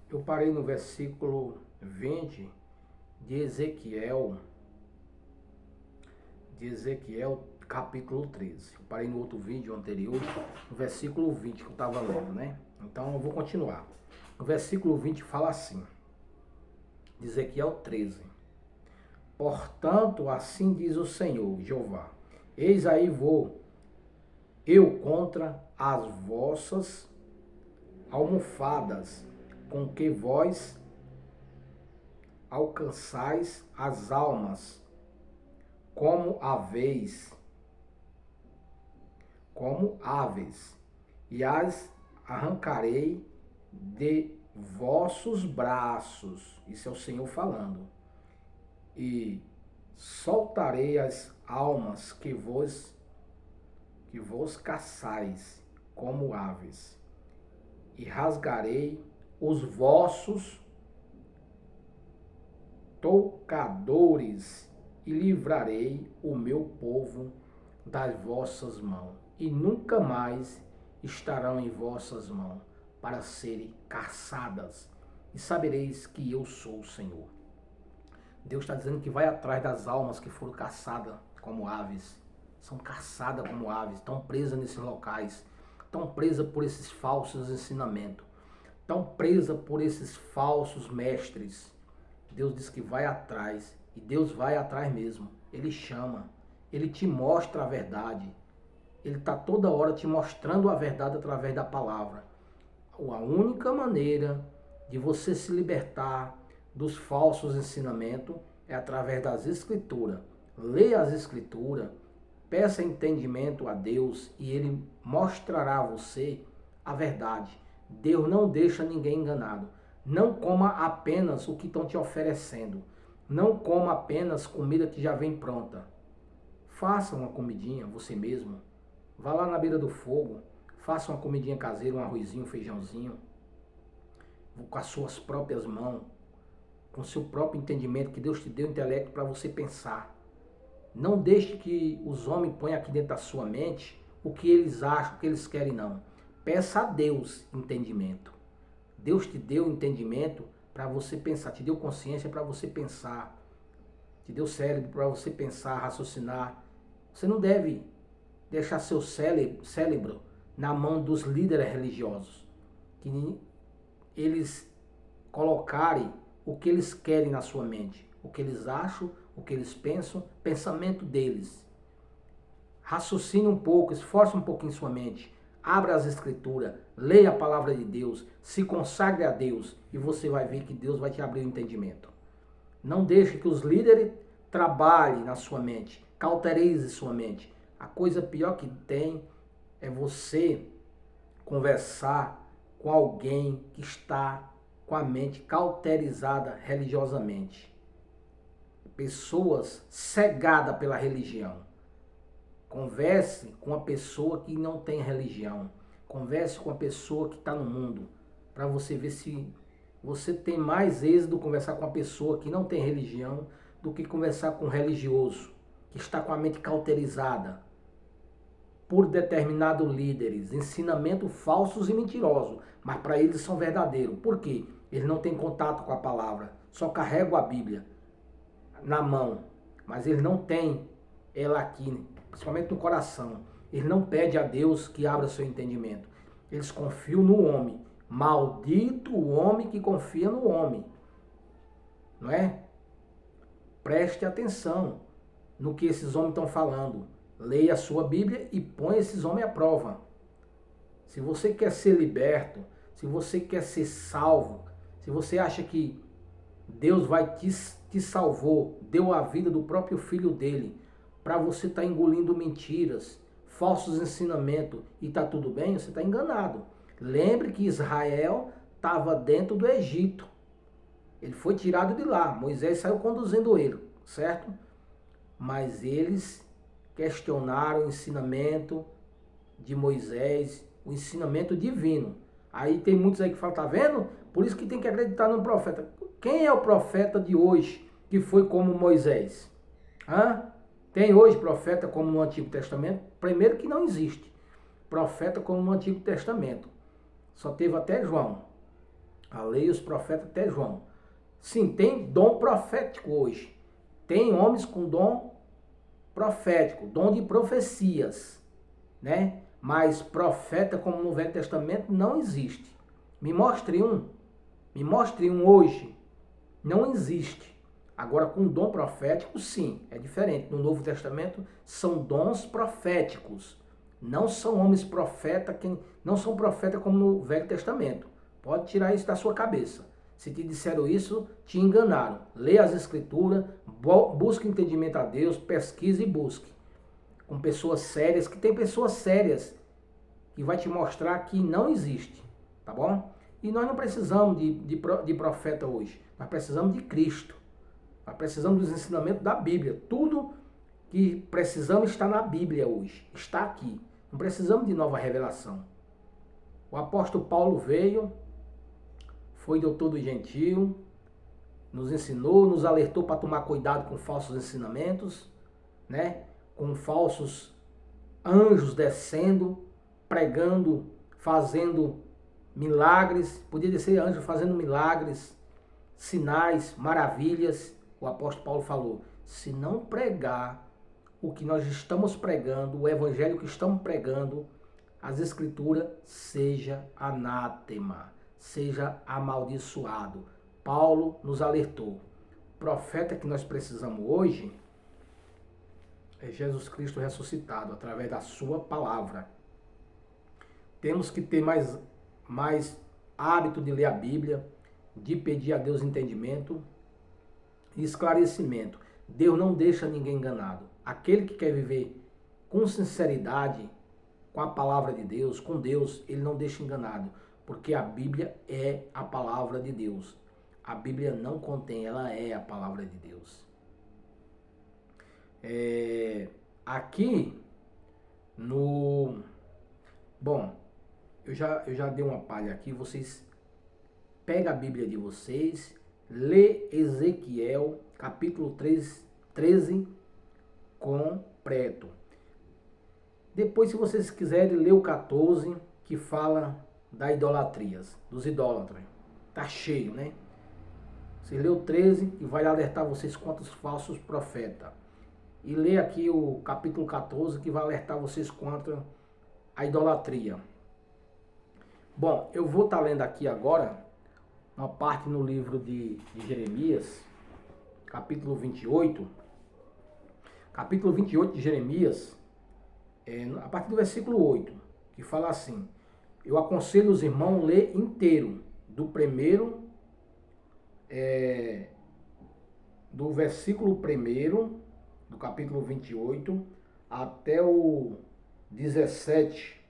Eu parei no versículo 20 de Ezequiel capítulo 13. Eu parei no outro vídeo anterior, no versículo 20 que eu estava lendo, né? Então eu vou continuar. No versículo 20 fala assim, de Ezequiel 13. Portanto, assim diz o Senhor, Jeová, eis aí vou eu contra as vossas almofadas, com que vós alcançais as almas, como aves, e as arrancarei de vossos braços. Isso é o Senhor falando. E soltarei as almas que vos caçais como aves, e rasgarei os vossos toucadores, e livrarei o meu povo das vossas mãos, e nunca mais estarão em vossas mãos para serem caçadas, e sabereis que eu sou o Senhor. Deus está dizendo que vai atrás das almas que foram caçadas como aves, são caçadas como aves, estão presas nesses locais, estão presas por esses falsos ensinamentos, estão presas por esses falsos mestres. Deus diz que vai atrás, e Deus vai atrás mesmo. Ele chama, Ele te mostra a verdade. Ele está toda hora te mostrando a verdade através da palavra. A única maneira de você se libertar dos falsos ensinamentos é através das Escrituras. Leia as Escrituras, peça entendimento a Deus e Ele mostrará a você a verdade. Deus não deixa ninguém enganado. Não coma apenas o que estão te oferecendo. Não coma apenas comida que já vem pronta. Faça uma comidinha você mesmo. Vá lá na beira do fogo. Faça uma comidinha caseira, um arrozinho, um feijãozinho. Com as suas próprias mãos. Com o seu próprio entendimento, que Deus te deu intelecto para você pensar. Não deixe que os homens ponham aqui dentro da sua mente o que eles acham, o que eles querem, não. Peça a Deus entendimento. Deus te deu entendimento para você pensar, te deu consciência para você pensar, te deu cérebro para você pensar, raciocinar. Você não deve deixar seu cérebro na mão dos líderes religiosos, que eles colocarem o que eles querem na sua mente, o que eles acham, o que eles pensam, pensamento deles. Raciocine um pouco, esforce um pouquinho sua mente. Abra as escrituras, leia a palavra de Deus, se consagre a Deus e você vai ver que Deus vai te abrir o entendimento. Não deixe que os líderes trabalhem na sua mente, cauterize sua mente. A coisa pior que tem é você conversar com alguém que está com a mente cauterizada religiosamente. Pessoas cegadas pela religião. Converse com uma pessoa que não tem religião. Converse com uma pessoa que está no mundo. Para você ver se você tem mais êxito conversar com uma pessoa que não tem religião do que conversar com um religioso, que está com a mente cauterizada por determinados líderes, ensinamentos falsos e mentirosos, mas para eles são verdadeiros. Por quê? Eles não têm contato com a palavra, só carregam a Bíblia na mão, mas eles não têm ela aqui, principalmente no coração. Eles não pedem a Deus que abra seu entendimento. Eles confiam no homem. Maldito o homem que confia no homem. Não é? Preste atenção no que esses homens estão falando. Leia a sua Bíblia e põe esses homens à prova. Se você quer ser liberto, se você quer ser salvo, se você acha que Deus vai te salvou, deu a vida do próprio filho dele, para você estar engolindo mentiras, falsos ensinamentos e tá tudo bem, você está enganado. Lembre que Israel estava dentro do Egito. Ele foi tirado de lá. Moisés saiu conduzindo ele, certo? Mas eles questionaram o ensinamento de Moisés, o ensinamento divino. Aí tem muitos aí que falam, tá vendo? Por isso que tem que acreditar no profeta. Quem é o profeta de hoje que foi como Moisés? Hã? Tem hoje profeta como no Antigo Testamento? Primeiro que não existe profeta como no Antigo Testamento. Só teve até João. A lei e os profetas até João. Sim, tem dom profético hoje. Tem homens com dom profético, dom de profecias, né? Mas profeta como no Velho Testamento não existe. Me mostre um. Me mostre um hoje. Não existe. Agora, com dom profético, sim, é diferente. No Novo Testamento, são dons proféticos. Não são homens profetas, não são profetas como no Velho Testamento. Pode tirar isso da sua cabeça. Se te disseram isso, te enganaram. Lê as Escrituras, busque entendimento a Deus, pesquise e busque. Com pessoas sérias, que tem pessoas sérias, que vai te mostrar que não existe, tá bom? E nós não precisamos de profeta hoje. Nós precisamos de Cristo. Nós precisamos dos ensinamentos da Bíblia. Tudo que precisamos está na Bíblia hoje. Está aqui. Não precisamos de nova revelação. O apóstolo Paulo veio, foi doutor do gentio, nos ensinou, nos alertou para tomar cuidado com falsos ensinamentos, né? Com falsos anjos descendo, pregando, fazendo milagres. Podia ser anjo fazendo milagres, sinais, maravilhas. O apóstolo Paulo falou, se não pregar o que nós estamos pregando, o evangelho que estamos pregando, as escrituras, seja anátema, seja amaldiçoado. Paulo nos alertou. O profeta que nós precisamos hoje é Jesus Cristo ressuscitado, através da sua palavra. Temos que ter mais hábito de ler a Bíblia, de pedir a Deus entendimento e esclarecimento. Deus não deixa ninguém enganado. Aquele que quer viver com sinceridade, com a palavra de Deus, com Deus, ele não deixa enganado, porque a Bíblia é a palavra de Deus. A Bíblia não contém, ela é a palavra de Deus. Aqui no... Bom, eu já dei uma palha aqui, vocês pegam a Bíblia de vocês, lê Ezequiel, capítulo 13, completo. Depois, se vocês quiserem, lê o 14, que fala da idolatrias, dos idólatras. Tá cheio, né? Você lê o 13 e vai alertar vocês contra os falsos profetas. E lê aqui o capítulo 14, que vai alertar vocês contra a idolatria. Bom, eu vou estar lendo aqui agora uma parte no livro de Jeremias, capítulo 28. Capítulo 28 de Jeremias, a partir do versículo 8, que fala assim: eu aconselho os irmãos a ler inteiro, do primeiro, do versículo 1 do capítulo 28 até o 17.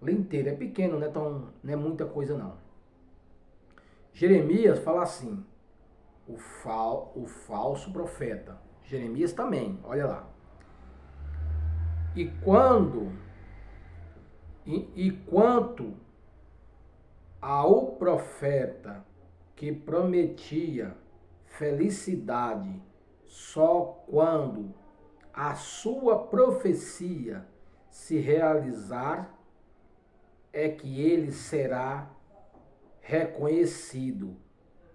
Lê inteiro, é pequeno, não é muita coisa não. Jeremias fala assim, o falso profeta. Jeremias também, olha lá. E quanto ao profeta que prometia felicidade só quando a sua profecia se realizar, é que ele será reconhecido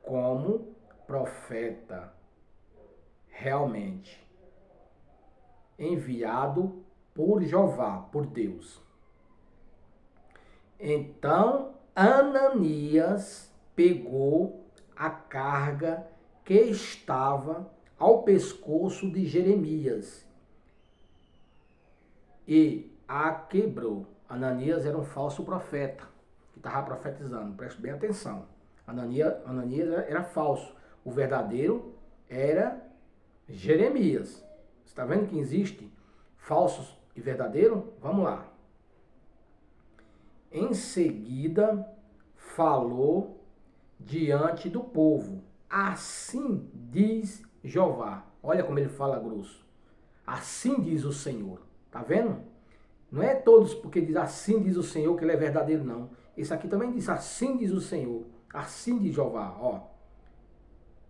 como profeta realmente enviado por Jeová, por Deus. Então Ananias pegou a carga que estava ao pescoço de Jeremias e a quebrou. Ananias era um falso profeta que estava profetizando, preste bem atenção. Ananias era falso, o verdadeiro era Jeremias. Você está vendo que existe falsos e verdadeiros? Vamos lá. Em seguida, falou diante do povo. Assim diz Jeová. Olha como ele fala grosso. Assim diz o Senhor. Tá vendo? Não é todos porque diz assim diz o Senhor que ele é verdadeiro, não. Esse aqui também diz assim diz o Senhor. Assim diz Jeová. Ó.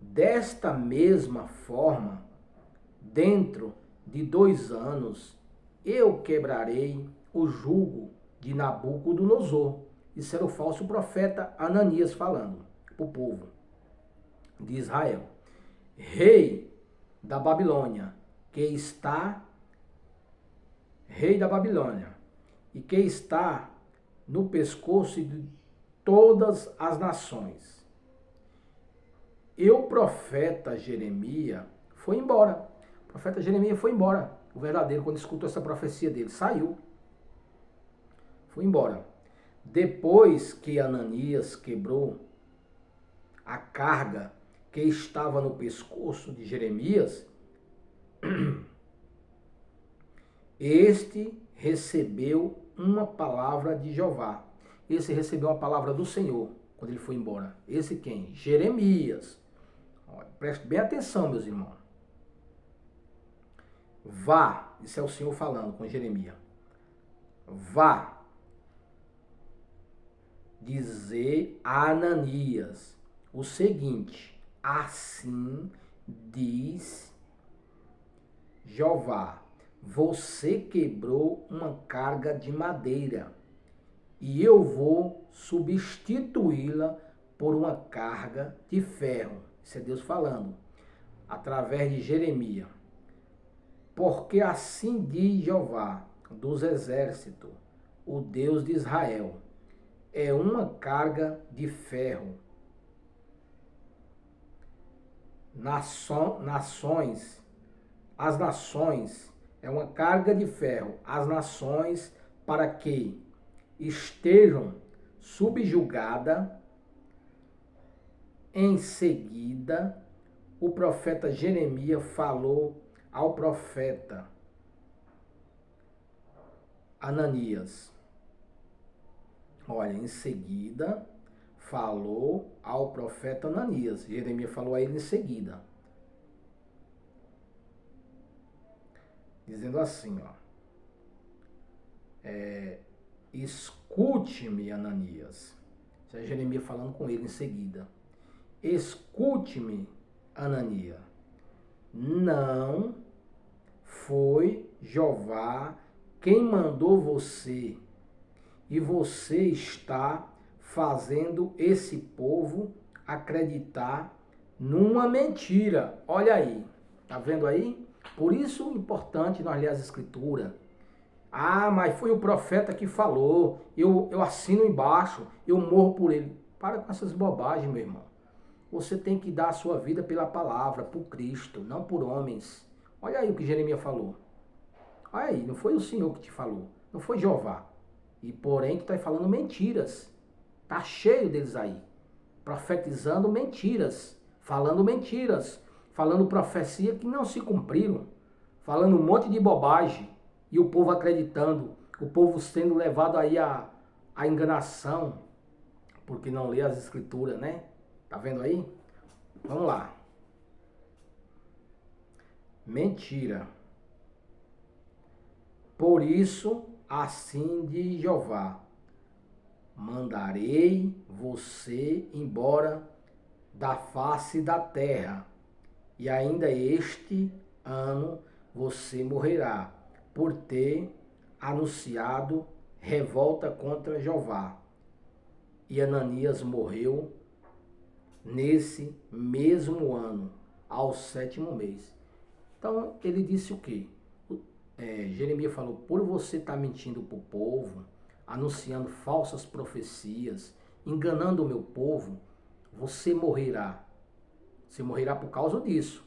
Desta mesma forma, dentro de 2 anos, eu quebrarei o jugo de Nabucodonosor, Isso era o falso profeta Ananias falando para o povo de Israel. Rei da Babilônia, que está, rei da Babilônia, e que está no pescoço de todas as nações. E o profeta Jeremias foi embora. O profeta Jeremias foi embora. O verdadeiro, quando escutou essa profecia dele, saiu. Foi embora. Depois que Ananias quebrou a carga que estava no pescoço de Jeremias, este recebeu uma palavra de Jeová. Esse recebeu a palavra do Senhor quando ele foi embora. Esse quem? Jeremias. Preste bem atenção, meus irmãos. Vá, isso é o Senhor falando com Jeremias. Vá dizer a Ananias o seguinte: assim diz Jeová, você quebrou uma carga de madeira e eu vou substituí-la por uma carga de ferro. Isso é Deus falando, através de Jeremias. Porque assim diz Jeová dos exércitos, o Deus de Israel, é uma carga de ferro. As nações, é uma carga de ferro. As nações para que estejam subjugadas. Em seguida, o profeta Jeremias falou ao profeta Ananias. Olha, em seguida, falou ao profeta Ananias. Jeremias falou a ele em seguida. Dizendo assim, ó. Escute-me, Ananias. Isso é Jeremias falando com ele em seguida. Escute-me, Ananias. Não foi Jeová quem mandou você, e você está fazendo esse povo acreditar numa mentira. Olha aí, tá vendo aí? Por isso é importante nós ler as escrituras. Ah, mas foi o profeta que falou, eu assino embaixo, eu morro por ele. Para com essas bobagens, meu irmão. Você tem que dar a sua vida pela palavra, por Cristo, não por homens. Olha aí o que Jeremias falou. Olha aí, não foi o Senhor que te falou, não foi Jeová. E porém tu está falando mentiras. Tá cheio deles aí. Profetizando mentiras, falando profecia que não se cumpriram, falando um monte de bobagem e o povo acreditando, o povo sendo levado aí à enganação, porque não lê as escrituras, né? Tá vendo aí? Vamos lá. Mentira. Por isso, assim diz Jeová, mandarei você embora da face da terra, e ainda este ano você morrerá, por ter anunciado revolta contra Jeová. E Ananias morreu nesse mesmo ano, ao 7º mês. Então ele disse o quê? Jeremias falou, por você estar mentindo para o povo, anunciando falsas profecias, enganando o meu povo, você morrerá. Você morrerá por causa disso.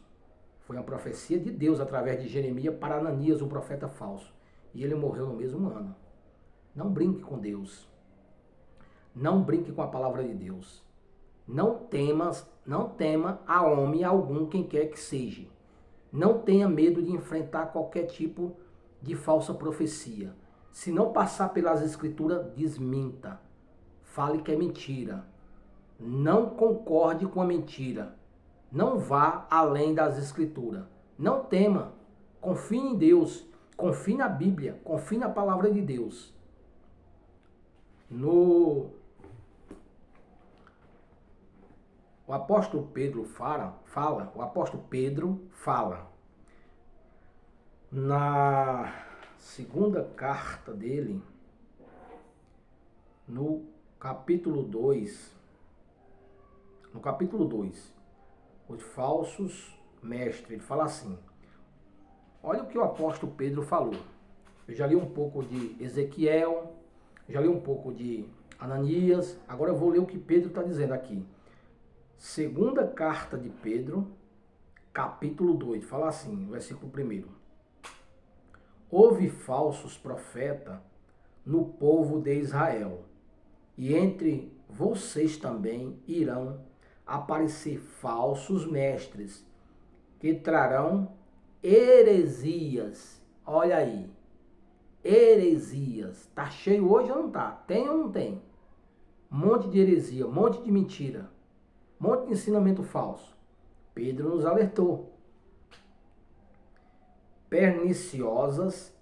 Foi uma profecia de Deus através de Jeremias para Ananias, o profeta falso. E ele morreu no mesmo ano. Não brinque com Deus. Não brinque com a palavra de Deus. Não tema a homem algum, quem quer que seja. Não tenha medo de enfrentar qualquer tipo de falsa profecia. Se não passar pelas escrituras, desminta. Fale que é mentira. Não concorde com a mentira. Não vá além das escrituras. Não tema. Confie em Deus. Confie na Bíblia. Confie na palavra de Deus. O apóstolo Pedro fala na segunda carta dele, no capítulo 2, no capítulo 2, os falsos mestres, ele fala assim, olha o que o apóstolo Pedro falou. Eu já li um pouco de Ezequiel, já li um pouco de Ananias, agora eu vou ler o que Pedro está dizendo aqui. Segunda carta de Pedro, capítulo 2, fala assim, versículo 1. Houve falsos profetas no povo de Israel, e entre vocês também irão aparecer falsos mestres, que trarão heresias. Olha aí, heresias. Tá cheio hoje ou não tá? Tem ou não tem? Um monte de heresia, um monte de mentira, um monte de ensinamento falso. Pedro nos alertou. Perniciosas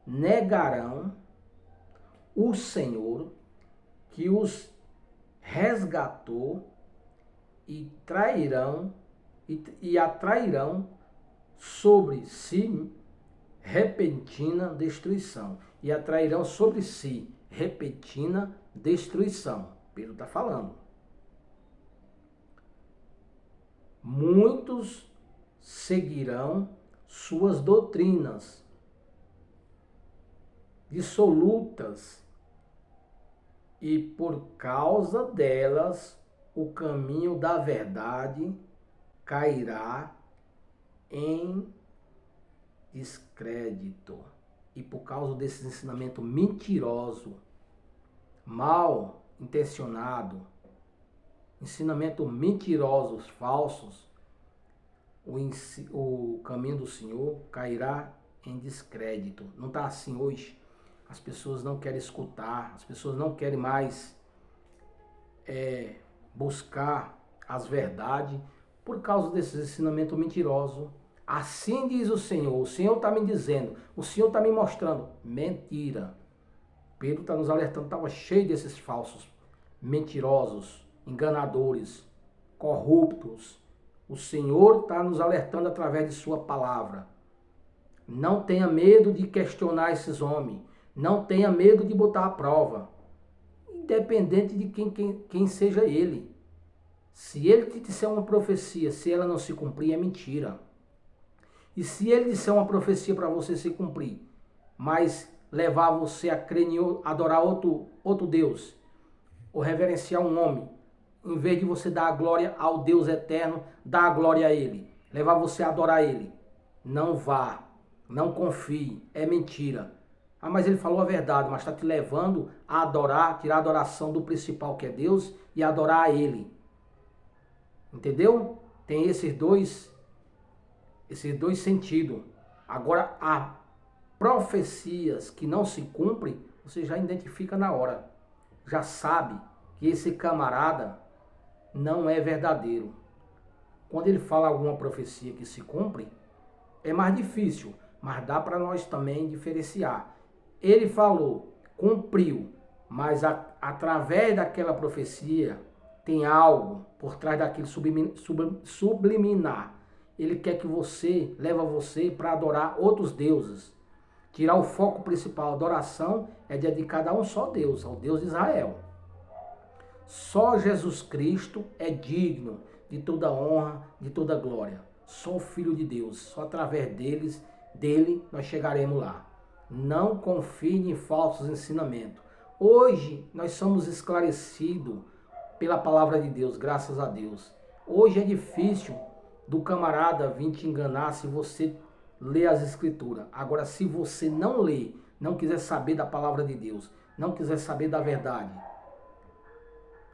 negarão o Senhor que os resgatou e trairão e atrairão sobre si repentina destruição. E atrairão sobre si repentina destruição. Pedro está falando. Muitos seguirão suas doutrinas dissolutas, e por causa delas o caminho da verdade cairá em descrédito. E por causa desse ensinamento mentiroso, mal intencionado, ensinamento mentirosos, falsos, o caminho do Senhor cairá em descrédito. Não está assim hoje? As pessoas não querem escutar, as pessoas não querem mais buscar as verdades por causa desses ensinamentos mentirosos. Assim diz o Senhor está me dizendo, o Senhor está me mostrando. Mentira. Pedro está nos alertando, estava cheio desses falsos, mentirosos, enganadores, corruptos. O Senhor está nos alertando através de sua palavra. Não tenha medo de questionar esses homens. Não tenha medo de botar à prova. Independente de quem seja ele. Se ele te disser uma profecia, se ela não se cumprir, é mentira. E se ele disser uma profecia para você se cumprir, mas levar você a crer em adorar outro Deus, ou reverenciar um homem, em vez de você dar a glória ao Deus eterno, dar a glória a ele, levar você a adorar ele, não vá, não confie, é mentira. Ah, mas ele falou a verdade, mas está te levando a adorar, tirar a adoração do principal que é Deus e adorar a ele. Entendeu? Tem esses dois sentidos. Agora, há profecias que não se cumprem, você já identifica na hora. Já sabe que esse camarada não é verdadeiro. Quando ele fala alguma profecia que se cumpre, é mais difícil, mas dá para nós também diferenciar. Ele falou, cumpriu, mas através daquela profecia tem algo por trás daquilo subliminar. Ele quer que você, leva você para adorar outros deuses. Tirar o foco principal, a adoração é dedicada a um só Deus, ao Deus de Israel. Só Jesus Cristo é digno de toda honra, de toda glória. Só o Filho de Deus, só através dele nós chegaremos lá. Não confie em falsos ensinamentos. Hoje nós somos esclarecidos pela palavra de Deus, graças a Deus. Hoje é difícil do camarada vir te enganar se você lê as escrituras. Agora, se você não lê, não quiser saber da palavra de Deus, não quiser saber da verdade,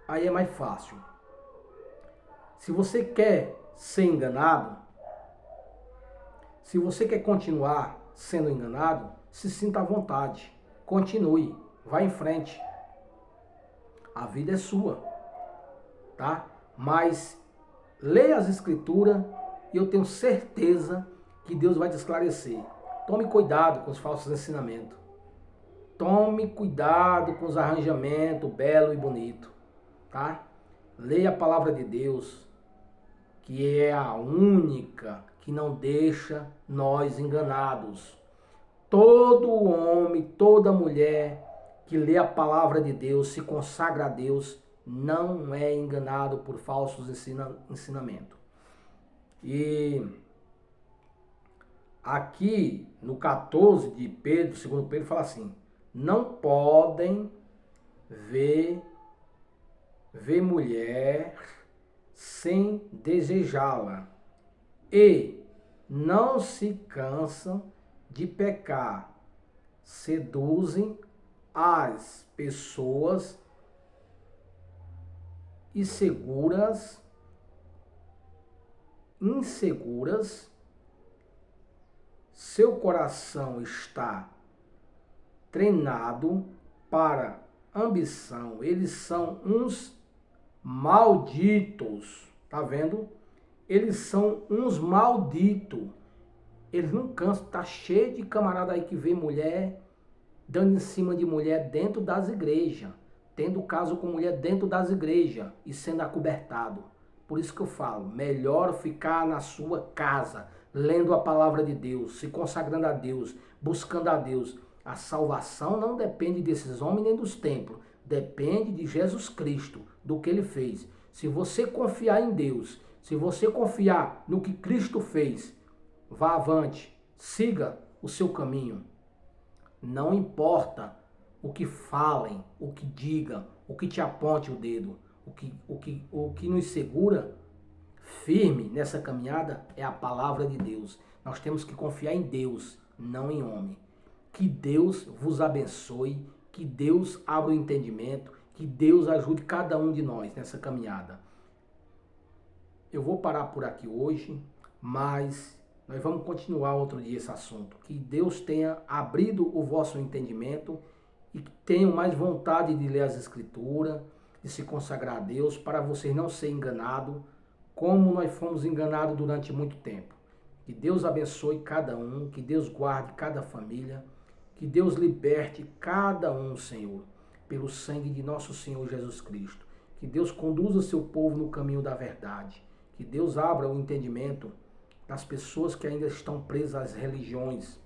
aí é mais fácil. Se você quer ser enganado, se você quer continuar sendo enganado, se sinta à vontade. Continue, vá em frente. A vida é sua, tá? Mas leia as escrituras e eu tenho certeza que Deus vai te esclarecer. Tome cuidado com os falsos ensinamentos. Tome cuidado com os arranjamentos belo e bonito, tá? Leia a palavra de Deus, que é a única que não deixa nós enganados. Todo homem, toda mulher que lê a palavra de Deus, se consagra a Deus, não é enganado por falsos ensinamentos. E aqui no 14 de Pedro, segundo Pedro, fala assim: não podem ver mulher sem desejá-la, e não se cansam de pecar, seduzem as pessoas inseguras, seu coração está treinado para ambição, eles são uns malditos, tá vendo? Eles são uns malditos. Eles não cansam, tá cheio de camarada aí que vê mulher dando em cima de mulher dentro das igrejas, tendo caso com mulher dentro das igrejas e sendo acobertado. Por isso que eu falo, melhor ficar na sua casa, lendo a palavra de Deus, se consagrando a Deus, buscando a Deus. A salvação não depende desses homens nem dos templos, depende de Jesus Cristo, do que ele fez. Se você confiar em Deus, se você confiar no que Cristo fez, vá avante, siga o seu caminho. Não importa o que falem, o que digam, o que te aponte o dedo, o que nos segura firme nessa caminhada é a palavra de Deus. Nós temos que confiar em Deus, não em homem. Que Deus vos abençoe, que Deus abra o entendimento, que Deus ajude cada um de nós nessa caminhada. Eu vou parar por aqui hoje, mas nós vamos continuar outro dia esse assunto. Que Deus tenha abrido o vosso entendimento e que tenham mais vontade de ler as Escrituras, de se consagrar a Deus, para vocês não serem enganados, como nós fomos enganados durante muito tempo. Que Deus abençoe cada um, que Deus guarde cada família, que Deus liberte cada um, Senhor, pelo sangue de nosso Senhor Jesus Cristo. Que Deus conduza seu povo no caminho da verdade. Que Deus abra o entendimento das pessoas que ainda estão presas às religiões.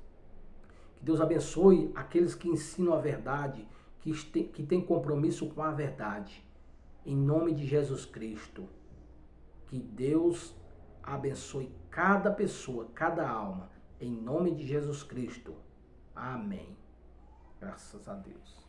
Que Deus abençoe aqueles que ensinam a verdade, que têm compromisso com a verdade. Em nome de Jesus Cristo. Que Deus abençoe cada pessoa, cada alma. Em nome de Jesus Cristo. Amém. Graças a Deus.